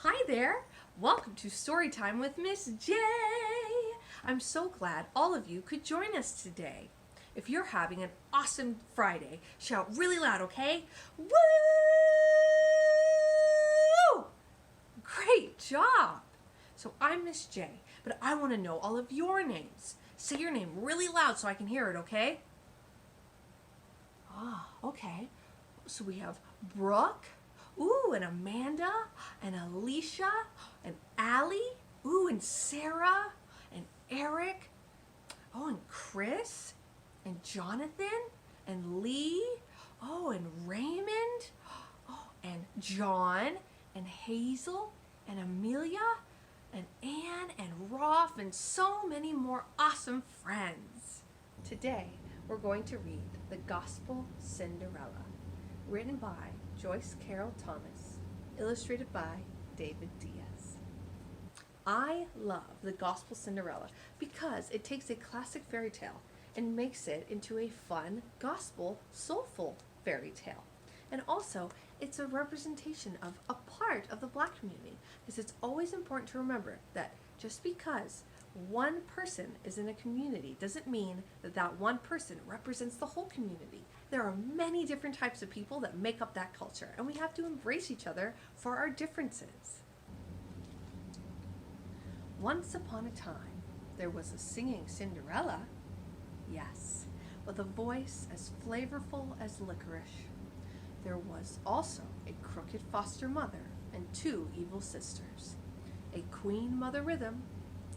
Hi there! Welcome to Storytime with Miss J! I'm so glad all of you could join us today. If you're having an awesome Friday, shout really loud, okay? Woo! Great job! So I'm Miss J, but I want to know all of your names. Say your name really loud so I can hear it, okay? Okay. So we have Brooke, and Amanda, and Alicia, and Allie, and Sarah, and Eric, and Chris, and Jonathan, and Lee, and Raymond, and John, and Hazel, and Amelia, and Anne, and Rolf, and so many more awesome friends. Today, we're going to read the Gospel Cinderella, written by Joyce Carol Thomas, illustrated by David Diaz. I love the Gospel Cinderella because it takes a classic fairy tale and makes it into a fun, gospel, soulful fairy tale. And also, it's a representation of a part of the Black community, because it's always important to remember that just because one person is in a community doesn't mean that that one person represents the whole community. There are many different types of people that make up that culture, and we have to embrace each other for our differences. Once upon a time, there was a singing Cinderella, yes, with a voice as flavorful as licorice. There was also a crooked foster mother and two evil sisters, a queen mother rhythm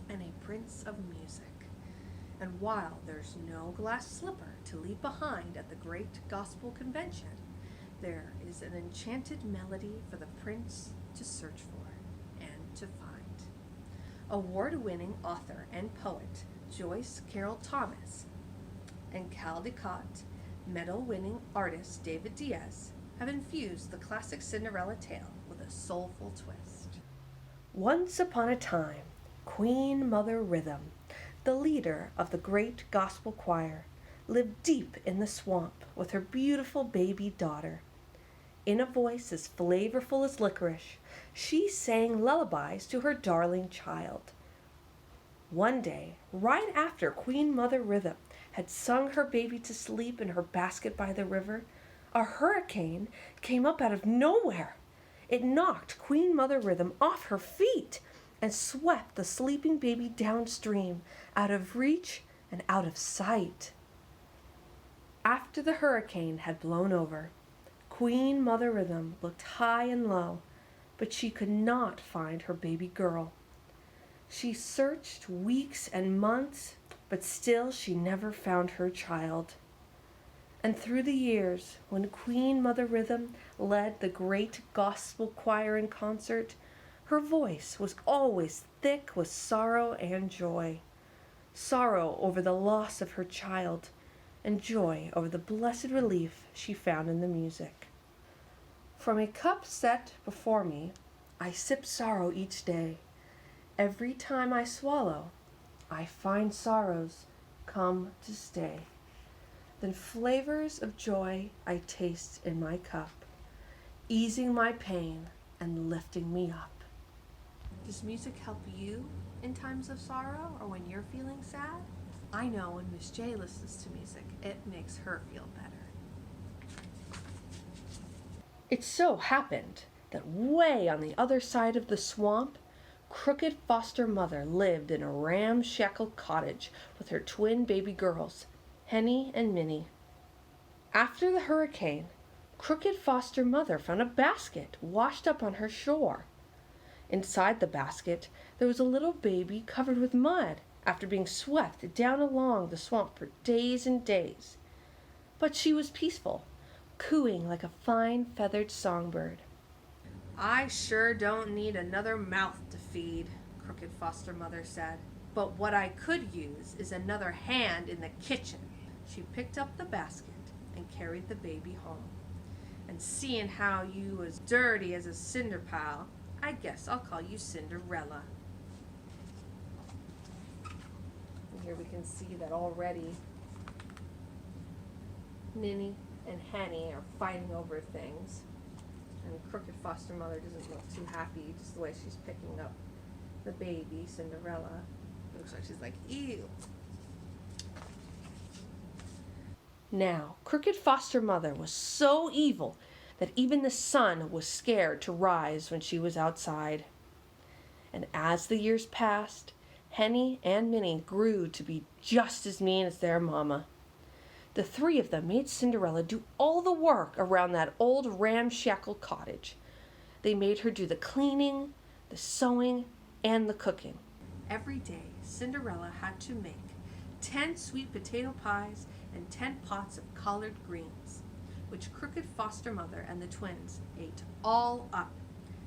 and a prince of music. And while there's no glass slipper to leave behind at the great gospel convention, there is an enchanted melody for the prince to search for and to find. Award-winning author and poet Joyce Carol Thomas and Caldecott medal-winning artist David Diaz have infused the classic Cinderella tale with a soulful twist. Once upon a time, Queen Mother Rhythm, the leader of the great gospel choir, lived deep in the swamp with her beautiful baby daughter. In a voice as flavorful as licorice, she sang lullabies to her darling child. One day, right after Queen Mother Rhythm had sung her baby to sleep in her basket by the river, a hurricane came up out of nowhere. It knocked Queen Mother Rhythm off her feet and swept the sleeping baby downstream, out of reach and out of sight. After the hurricane had blown over, Queen Mother Rhythm looked high and low, but she could not find her baby girl. She searched weeks and months, but still she never found her child. And through the years, when Queen Mother Rhythm led the great gospel choir in concert, her voice was always thick with sorrow and joy. Sorrow over the loss of her child, and joy over the blessed relief she found in the music. From a cup set before me, I sip sorrow each day. Every time I swallow, I find sorrows come to stay. Then flavors of joy I taste in my cup, easing my pain and lifting me up. Does music help you in times of sorrow or when you're feeling sad? I know when Miss J listens to music, it makes her feel better. It so happened that way on the other side of the swamp, crooked foster mother lived in a ramshackle cottage with her twin baby girls, Henny and Minnie. After the hurricane, crooked foster mother found a basket washed up on her shore. Inside the basket, there was a little baby covered with mud after being swept down along the swamp for days and days. But she was peaceful, cooing like a fine feathered songbird. I sure don't need another mouth to feed, crooked foster mother said. But what I could use is another hand in the kitchen. She picked up the basket and carried the baby home. And seeing how you was dirty as a cinder pile, I guess I'll call you Cinderella. And here we can see that already Minnie and Henny are fighting over things. And crooked foster mother doesn't look too happy, just the way she's picking up the baby, Cinderella. It looks like she's like, ew. Now, crooked foster mother was so evil that even the sun was scared to rise when she was outside. And as the years passed, Henny and Minnie grew to be just as mean as their mama. The three of them made Cinderella do all the work around that old ramshackle cottage. They made her do the cleaning, the sewing, and the cooking. Every day, Cinderella had to make 10 sweet potato pies and 10 pots of collard greens, which crooked foster mother and the twins ate all up.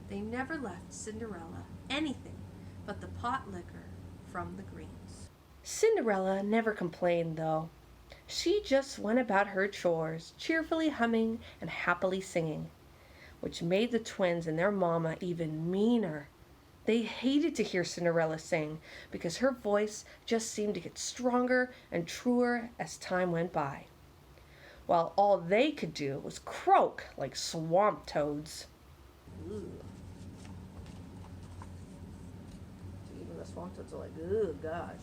They never left Cinderella anything but the pot liquor from the greens. Cinderella never complained, though. She just went about her chores, cheerfully humming and happily singing, which made the twins and their mama even meaner. They hated to hear Cinderella sing because her voice just seemed to get stronger and truer as time went by, while all they could do was croak like swamp toads. Ooh. Even the swamp toads are like, oh gosh.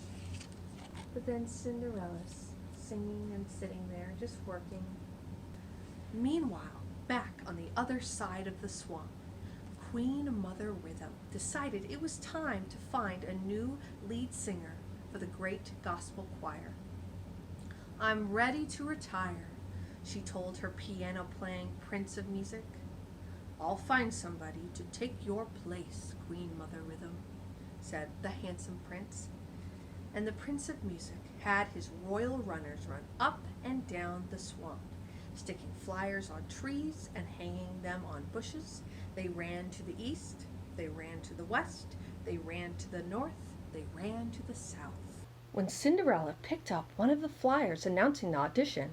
But then Cinderella's singing and sitting there, just working. Meanwhile, back on the other side of the swamp, Queen Mother Rhythm decided it was time to find a new lead singer for the great gospel choir. "I'm ready to retire," she told her piano-playing Prince of Music. "I'll find somebody to take your place, Queen Mother Rhythm," said the handsome prince. And the Prince of Music had his royal runners run up and down the swamp, sticking flyers on trees and hanging them on bushes. They ran to the east, they ran to the west, they ran to the north, they ran to the south. When Cinderella picked up one of the flyers announcing the audition,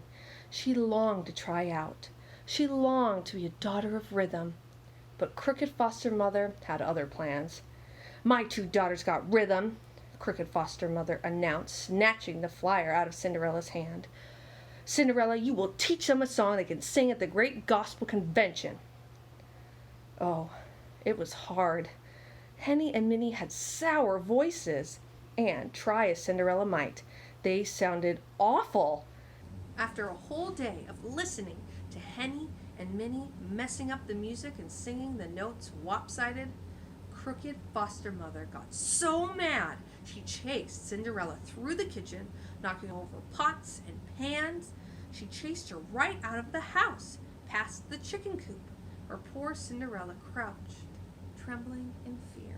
she longed to try out. She longed to be a daughter of rhythm. But crooked foster mother had other plans. "My 2 daughters got rhythm," crooked foster mother announced, snatching the flyer out of Cinderella's hand. "Cinderella, you will teach them a song they can sing at the great gospel convention." Oh, it was hard. Henny and Minnie had sour voices, and try as Cinderella might, they sounded awful. After a whole day of listening to Henny and Minnie messing up the music and singing the notes lopsided, crooked foster mother got so mad she chased Cinderella through the kitchen, knocking over pots and pans. She chased her right out of the house, past the chicken coop, where poor Cinderella crouched, trembling in fear.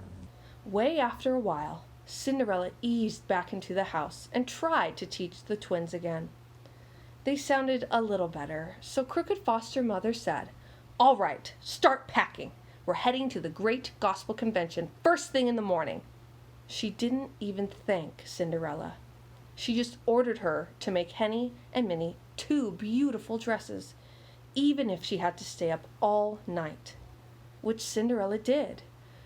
Way after a while, Cinderella eased back into the house and tried to teach the twins again. They sounded a little better, so crooked foster mother said, "All right, start packing. We're heading to the great gospel convention first thing in the morning." She didn't even thank Cinderella. She just ordered her to make Henny and Minnie 2 beautiful dresses, even if she had to stay up all night, which Cinderella did,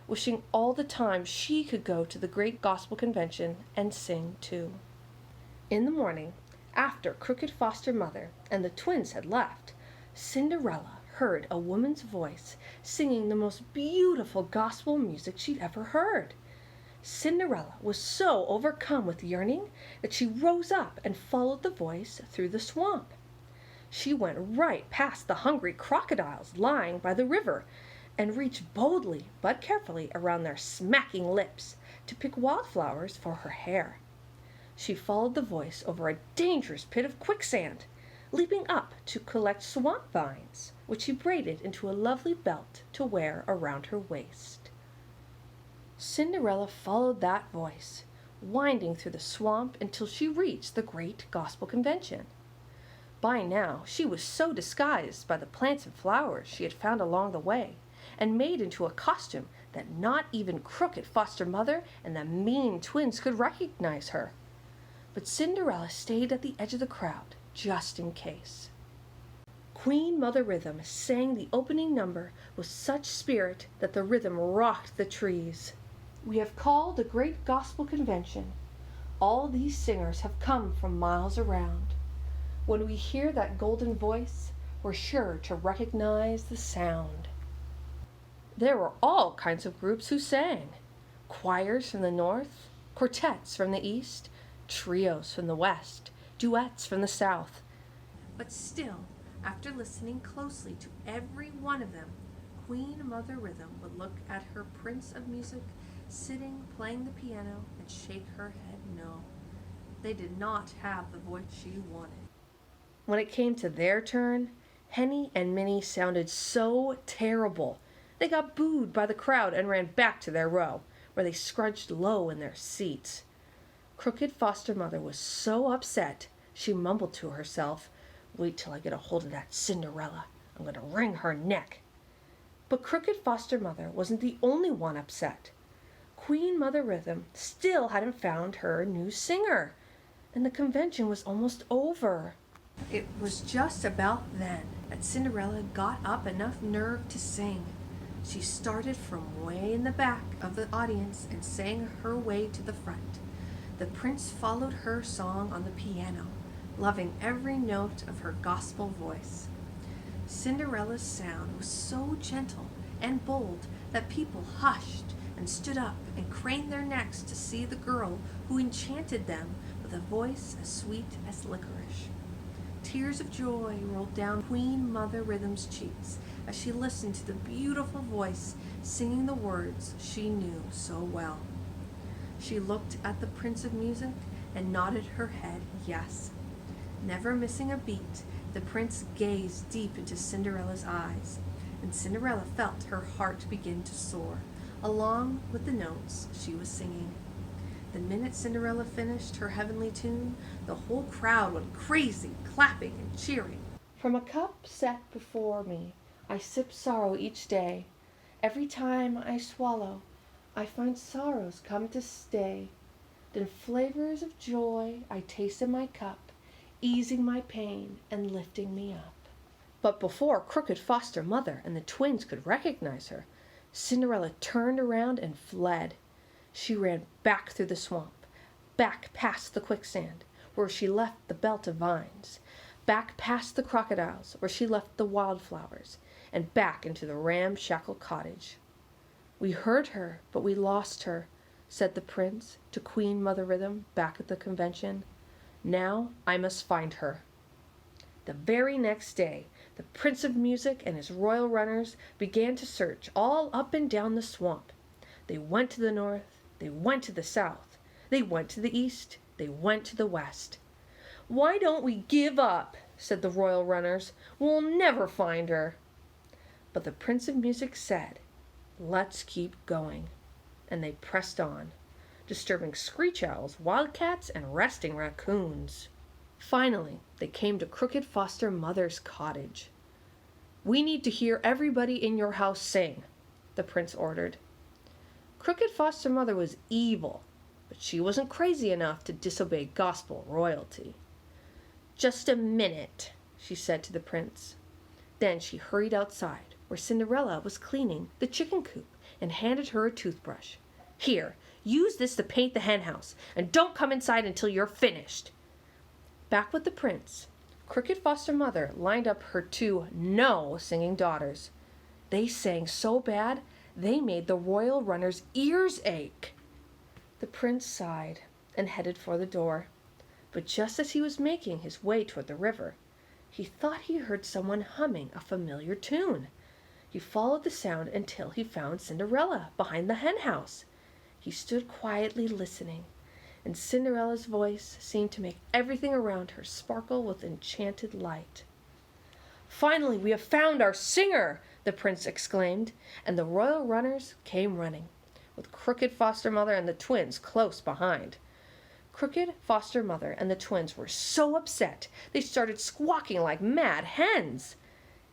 wishing all the time she could go to the great gospel convention and sing too. In the morning, after crooked foster mother and the twins had left, Cinderella heard a woman's voice singing the most beautiful gospel music she'd ever heard. Cinderella was so overcome with yearning that she rose up and followed the voice through the swamp. She went right past the hungry crocodiles lying by the river and reached boldly but carefully around their smacking lips to pick wildflowers for her hair. She followed the voice over a dangerous pit of quicksand, leaping up to collect swamp vines, which she braided into a lovely belt to wear around her waist. Cinderella followed that voice, winding through the swamp until she reached the great gospel convention. By now, she was so disguised by the plants and flowers she had found along the way, and made into a costume that not even crooked foster mother and the mean twins could recognize her. But Cinderella stayed at the edge of the crowd, just in case. Queen Mother Rhythm sang the opening number with such spirit that the rhythm rocked the trees. "We have called a great gospel convention. All these singers have come from miles around. When we hear that golden voice, we're sure to recognize the sound." There were all kinds of groups who sang. Choirs from the north, quartets from the east, trios from the west, duets from the south. But still, after listening closely to every one of them, Queen Mother Rhythm would look at her Prince of Music sitting playing the piano and shake her head no. They did not have the voice she wanted. When it came to their turn, Henny and Minnie sounded so terrible. They got booed by the crowd and ran back to their row, where they scrunched low in their seats. Crooked Foster Mother was so upset, she mumbled to herself, "Wait till I get a hold of that Cinderella. I'm going to wring her neck." But Crooked Foster Mother wasn't the only one upset. Queen Mother Rhythm still hadn't found her new singer, and the convention was almost over. It was just about then that Cinderella got up enough nerve to sing. She started from way in the back of the audience and sang her way to the front. The prince followed her song on the piano, loving every note of her gospel voice. Cinderella's sound was so gentle and bold that people hushed and stood up and craned their necks to see the girl who enchanted them with a voice as sweet as licorice. Tears of joy rolled down Queen Mother Rhythm's cheeks as she listened to the beautiful voice singing the words she knew so well. She looked at the Prince of Music and nodded her head yes. Never missing a beat, the prince gazed deep into Cinderella's eyes, and Cinderella felt her heart begin to soar, along with the notes she was singing. The minute Cinderella finished her heavenly tune, the whole crowd went crazy, clapping and cheering. From a cup set before me, I sip sorrow each day. Every time I swallow, I find sorrows come to stay. Then flavors of joy I taste in my cup, easing my pain and lifting me up. But before Crooked Foster Mother and the twins could recognize her, Cinderella turned around and fled. She ran back through the swamp, back past the quicksand, where she left the belt of vines, back past the crocodiles, where she left the wildflowers, and back into the ramshackle cottage. "We heard her, but we lost her," said the prince to Queen Mother Rhythm back at the convention. "Now I must find her." The very next day, the Prince of Music and his royal runners began to search all up and down the swamp. They went to the north, they went to the south, they went to the east, they went to the west. "Why don't we give up?" said the royal runners. "We'll never find her." But the Prince of Music said, "Let's keep going." And they pressed on, disturbing screech owls, wildcats, and resting raccoons. Finally, they came to Crooked Foster Mother's cottage. "We need to hear everybody in your house sing," the prince ordered. Crooked Foster Mother was evil, but she wasn't crazy enough to disobey gospel royalty. "Just a minute," she said to the prince. Then she hurried outside, where Cinderella was cleaning the chicken coop, and handed her a toothbrush. "Here, use this to paint the hen house, and don't come inside until you're finished." Back with the prince, Crooked Foster Mother lined up her two no-singing daughters. They sang so bad, they made the royal runners' ears ache. The prince sighed and headed for the door. But just as he was making his way toward the river, he thought he heard someone humming a familiar tune. He followed the sound until he found Cinderella behind the hen house. He stood quietly listening, and Cinderella's voice seemed to make everything around her sparkle with enchanted light. "Finally, we have found our singer!" the prince exclaimed, and the royal runners came running, with Crooked Foster Mother and the twins close behind. Crooked Foster Mother and the twins were so upset they started squawking like mad hens.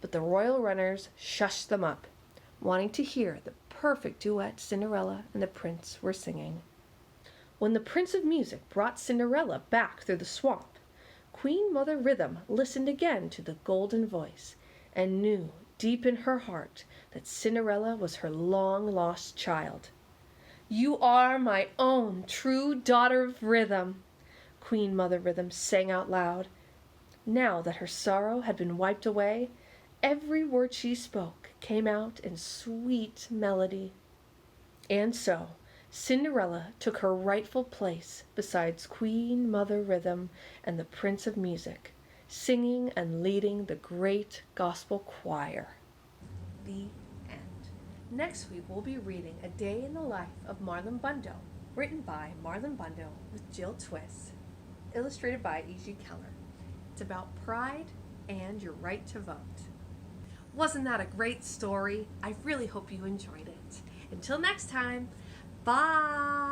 But the royal runners shushed them up, wanting to hear the perfect duet Cinderella and the prince were singing. When the Prince of Music brought Cinderella back through the swamp, Queen Mother Rhythm listened again to the golden voice and knew deep in her heart that Cinderella was her long-lost child. "You are my own true daughter of Rhythm," Queen Mother Rhythm sang out loud. Now that her sorrow had been wiped away, Every word she spoke came out in sweet melody. And so, Cinderella took her rightful place beside Queen Mother Rhythm and the Prince of Music, singing and leading the great gospel choir. The end. Next week we'll be reading A Day in the Life of Marlon Bundo, written by Marlon Bundo with Jill Twiss, illustrated by E.G. Keller. It's about pride and your right to vote. Wasn't that a great story? I really hope you enjoyed it. Until next time, bye!